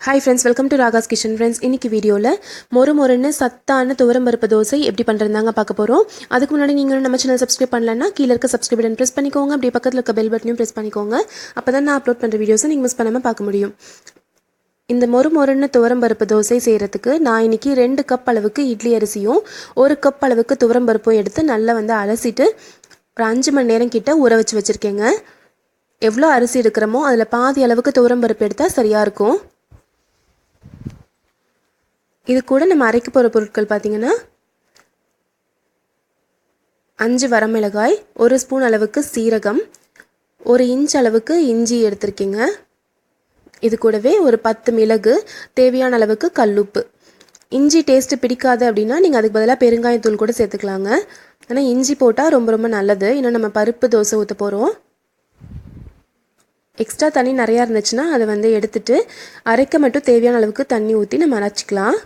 Hi friends, welcome to Ragas kitchen friends. இன்னைக்கு வீடியோல மொறுமொறுன்னு சத்தான துவரம்பருப்பு தோசை எப்படி பண்றதுதாங்க பார்க்க போறோம். அதுக்கு முன்னாடி நீங்க நம்ம சேனல் சப்ஸ்கிரைப் பண்ணலனா கீழ இருக்க சப்ஸ்கிரைப் பட்டன் பிரஸ் பண்ணிக்கோங்க. அப்படியே பக்கத்துல இருக்க பெல் பட்டனையும் பிரஸ் பண்ணிக்கோங்க. அப்பதான் நான் அப்லோட் பண்ற வீடியோஸை நீங்க மிஸ் பண்ணாம பார்க்க முடியும். இந்த மொறுமொறுன்னு துவரம்பருப்பு தோசை செய்யறதுக்கு நான் இன்னைக்கு 2 கப் அளவுக்கு இட்லி அரிசியும் 1 கப் அளவுக்கு துவரம்பருப்பும் எடுத்து நல்லா அலசிட்டு ஒரு 5 மணி நேரம் கிட்ட ஊற வச்சிருக்கேங்க. எவ்வளோ அரிசி எடுக்கிறோமோ அதுல பாதி அளவுக்கு துவரம்பருப்பு எடுத்தா சரியா இருக்கும். இது கூட நம்ம அரைக்க போகிற பொருட்கள் பார்த்தீங்கன்னா 5 வரமிளகாய், 1 ஸ்பூன் அளவுக்கு சீரகம், 1 இன்ச் அளவுக்கு இஞ்சி எடுத்திருக்கீங்க. இது கூடவே ஒரு 10 மிளகு, தேவையான அளவுக்கு கல்லுப்பு. இஞ்சி டேஸ்ட்டு பிடிக்காது அப்படின்னா நீங்கள் அதுக்கு பதிலாக பெருங்காயத்தூள் கூட சேர்த்துக்கலாங்க. ஆனால் இஞ்சி போட்டால் ரொம்ப ரொம்ப நல்லது. இன்னும் நம்ம பருப்பு தோசை ஊற்ற போகிறோம். எக்ஸ்ட்ரா தண்ணி நிறையா இருந்துச்சுன்னா அதை எடுத்துட்டு அரைக்க மட்டும் தேவையான அளவுக்கு தண்ணி ஊற்றி நம்ம அரைச்சிக்கலாம்.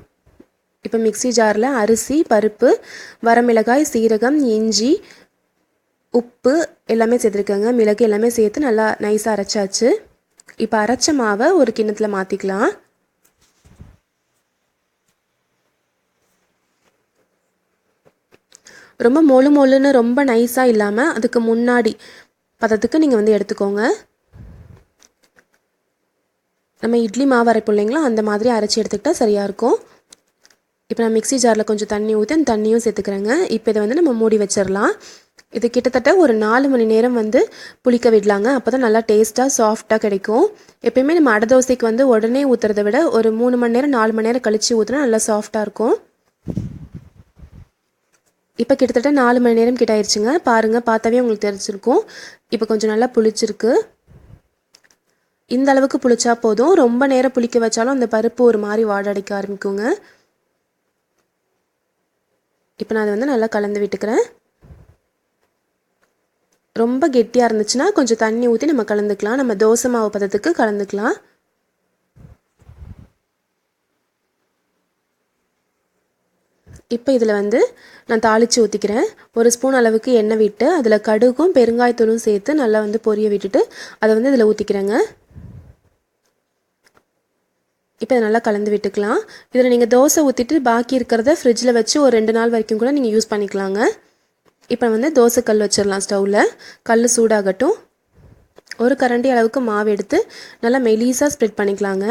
இப்போ மிக்ஸி ஜாரில் அரிசி, பருப்பு, வரமிளகாய், சீரகம், இஞ்சி, உப்பு எல்லாமே சேர்த்துருக்கேங்க. மிளகு எல்லாமே சேர்த்து நல்லா நைஸாக அரைச்சாச்சு. இப்போ அரைச்ச மாவை ஒரு கிண்ணத்தில் மாற்றிக்கலாம். ரொம்ப மொழுன்னு ரொம்ப நைஸாக இல்லாமல் அதுக்கு முன்னாடி பதத்துக்கு நீங்கள் எடுத்துக்கோங்க. நம்ம இட்லி மாவு அரைப்போம் இல்லைங்களா, அந்த மாதிரி அரைச்சி எடுத்துக்கிட்டால் சரியாக இருக்கும். இப்போ நான் மிக்ஸி ஜாரில் கொஞ்சம் தண்ணி ஊற்றி அந்த தண்ணியும் சேர்த்துக்கிறேங்க. இப்போ இதை நம்ம மூடி வச்சிடலாம். இது கிட்டத்தட்ட ஒரு 4 மணி நேரம் புளிக்க விடலாங்க. அப்போ தான் நல்லா டேஸ்ட்டாக சாஃப்டாக கிடைக்கும். எப்பயுமே நம்ம அடை தோசைக்கு உடனே ஊற்றுறத விட ஒரு 3 மணி நேரம் 4 மணி நேரம் கழித்து ஊற்றினா நல்லா சாஃப்டாக இருக்கும். இப்போ கிட்டத்தட்ட 4 மணி நேரம் கிட்ட ஆயிடுச்சுங்க. பாருங்கள், பார்த்தாவே உங்களுக்கு தெரிஞ்சிருக்கும். இப்போ கொஞ்சம் நல்லா புளிச்சிருக்கு. இந்த அளவுக்கு புளிச்சா போதும். ரொம்ப நேரம் புளிக்க வச்சாலும் அந்த பருப்பு ஒரு மாதிரி வாடடிக்க ஆரம்பிக்குங்க. இப்போ நான் அதை நல்லா கலந்து விட்டுக்கிறேன். ரொம்ப கெட்டியாக இருந்துச்சுன்னா கொஞ்சம் தண்ணி ஊற்றி நம்ம கலந்துக்கலாம். நம்ம தோசை மாவு பதத்துக்கு கலந்துக்கலாம். இப்போ இதில் நான் தாளித்து ஊற்றிக்கிறேன். 1 ஸ்பூன் அளவுக்கு எண்ணெய் விட்டு அதில் கடுகும் பெருங்காயத்தூளும் சேர்த்து நல்லா பொரிய விட்டுட்டு அதை இதில் ஊற்றிக்கிறேங்க. இப்போ இதை நல்லா கலந்து விட்டுக்கலாம். இதில் நீங்கள் தோசை ஊற்றிட்டு பாக்கி இருக்கிறத ஃப்ரிட்ஜில் வச்சு ஒரு 2 நாள் வரைக்கும் கூட நீங்கள் யூஸ் பண்ணிக்கலாங்க. இப்போ தோசை கல் வச்சிடலாம் ஸ்டவ்வில். கல் சூடாகட்டும். ஒரு கரண்டி அளவுக்கு மாவு எடுத்து நல்லா மெலிசாக ஸ்ப்ரெட் பண்ணிக்கலாங்க.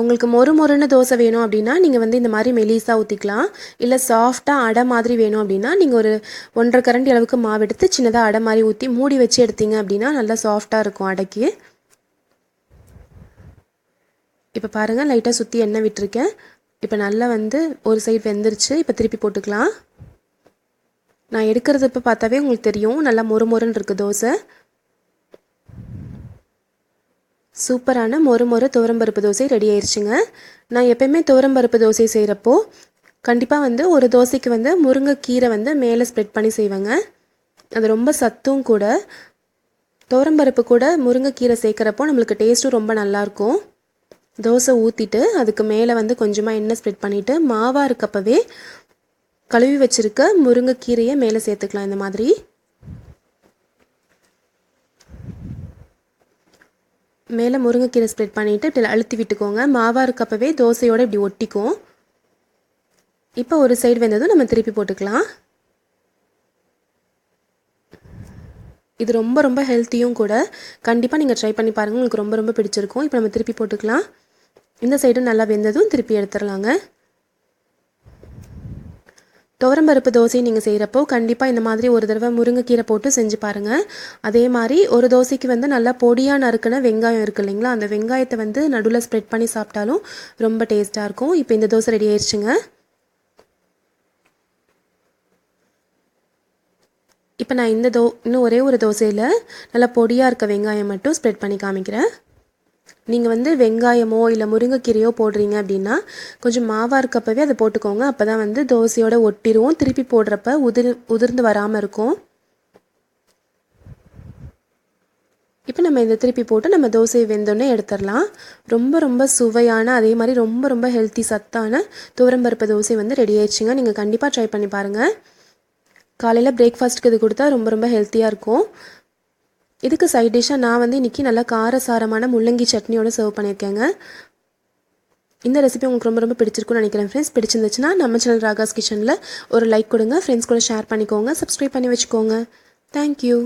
உங்களுக்கு மொறுன்னு தோசை வேணும் அப்படின்னா நீங்கள் இந்த மாதிரி மெலிசாக ஊற்றிக்கலாம். இல்லை சாஃப்டாக அடை மாதிரி வேணும் அப்படின்னா நீங்கள் ஒரு 1.5 கரண்டி அளவுக்கு மாவு எடுத்து சின்னதாக அடை மாதிரி ஊற்றி மூடி வச்சு எடுத்தீங்க அப்படின்னா நல்லா சாஃப்டாக இருக்கும் அடைக்கு. இப்போ பாருங்கள், லைட்டாக சுற்றி எண்ணெய் விட்டுருக்கேன். இப்போ நல்லா ஒரு சைடு வெந்துருச்சு. இப்போ திருப்பி போட்டுக்கலாம். நான் எடுக்கிறது இப்போ பார்த்தாவே உங்களுக்கு தெரியும், நல்லா மொறுன்னு இருக்குது தோசை. சூப்பரான மொறு துவரம்பருப்பு தோசை ரெடி ஆயிடுச்சுங்க. நான் எப்பயுமே துவரம்பருப்பு தோசை செய்கிறப்போ கண்டிப்பாக ஒரு தோசைக்கு முருங்கைக்கீரை மேலே ஸ்ப்ரெட் பண்ணி செய்வேங்க. அது ரொம்ப சத்தும் கூட. துவரம்பருப்பு கூட முருங்கைக்கீரை சேர்க்குறப்போ நம்மளுக்கு டேஸ்ட்டும் ரொம்ப நல்லாயிருக்கும். தோசை ஊற்றிட்டு அதுக்கு மேலே கொஞ்சமாக எண்ணெய் ஸ்ப்ரெட் பண்ணிவிட்டு மாவாக இருக்கப்பவே கழுவி வச்சுருக்க முருங்கைக்கீரையை மேலே சேர்த்துக்கலாம். இந்த மாதிரி மேலே முருங்கைக்கீரை ஸ்ப்ரெட் பண்ணிவிட்டு இப்படி அழுத்தி விட்டுக்கோங்க. மாவாக இருக்கப்பவே தோசையோடு இப்படி ஒட்டிக்கும். இப்போ ஒரு சைடு வெந்ததும் நம்ம திருப்பி போட்டுக்கலாம். இது ரொம்ப ஹெல்த்தியும் கூட. கண்டிப்பாக நீங்கள் ட்ரை பண்ணி பாருங்கள், உங்களுக்கு ரொம்ப பிடிச்சிருக்கும். இப்போ நம்ம திருப்பி போட்டுக்கலாம். இந்த சைடும் நல்லா வெந்ததும் திருப்பி எடுத்துடலாங்க. துவரம்பருப்பு தோசை நீங்கள் செய்கிறப்போ கண்டிப்பாக இந்த மாதிரி ஒரு தடவை முருங்கைக்கீரை போட்டு செஞ்சு பாருங்கள். அதே மாதிரி ஒரு தோசைக்கு நல்லா பொடியாக நறுக்கின வெங்காயம் இருக்குது இல்லைங்களா, அந்த வெங்காயத்தை நடுவில் ஸ்ப்ரெட் பண்ணி சாப்பிட்டாலும் ரொம்ப டேஸ்ட்டாக இருக்கும். இப்போ இந்த தோசை ரெடி ஆயிடுச்சுங்க. இப்போ நான் இன்னும் ஒரே ஒரு தோசையில் நல்லா பொடியாக இருக்க வெங்காயம் மட்டும் ஸ்ப்ரெட் பண்ணி காமிக்கிறேன். நீங்கள் வெங்காயமோ இல்லை முருங்கைக்கீரையோ போடுறீங்க அப்படின்னா கொஞ்சம் மாவாக இருக்கப்பவே அதை போட்டுக்கோங்க. அப்போ தான் தோசையோட ஒட்டிடுவோம். திருப்பி போடுறப்ப உதிர்ந்து வராமல் இருக்கும். இப்போ நம்ம இந்த திருப்பி போட்டு நம்ம தோசையை வெந்தோடனே எடுத்துடலாம். ரொம்ப சுவையான, அதே மாதிரி ரொம்ப ஹெல்த்தி சத்தான துவரம்பருப்பு தோசை ரெடி ஆயிடுச்சுங்க. நீங்கள் கண்டிப்பாக ட்ரை பண்ணி பாருங்கள். காலையில் பிரேக்ஃபாஸ்ட்டுக்கு இது கொடுத்தா ரொம்ப ஹெல்த்தியாக இருக்கும். இதுக்கு சைட் டிஷ்ஷாக நான் வந்து இன்றைக்கி நல்லா காரசாரமான முள்ளங்கி சட்னியோட சர்வ் பண்ணியிருக்கேங்க. இந்த ரெசிபி உங்களுக்கு ரொம்ப பிடிச்சிருக்குன்னு நினைக்கிறேன் ஃப்ரெண்ட்ஸ். பிடிச்சிருந்துச்சுன்னா நம்ம சேனல் ராகாஸ் கிச்சனில் ஒரு லைக் கொடுங்க, ஃப்ரெண்ட்ஸ் கூட ஷேர் பண்ணிக்கோங்க, சப்ஸ்கிரைப் பண்ணி வச்சுக்கோங்க. தேங்க்யூ.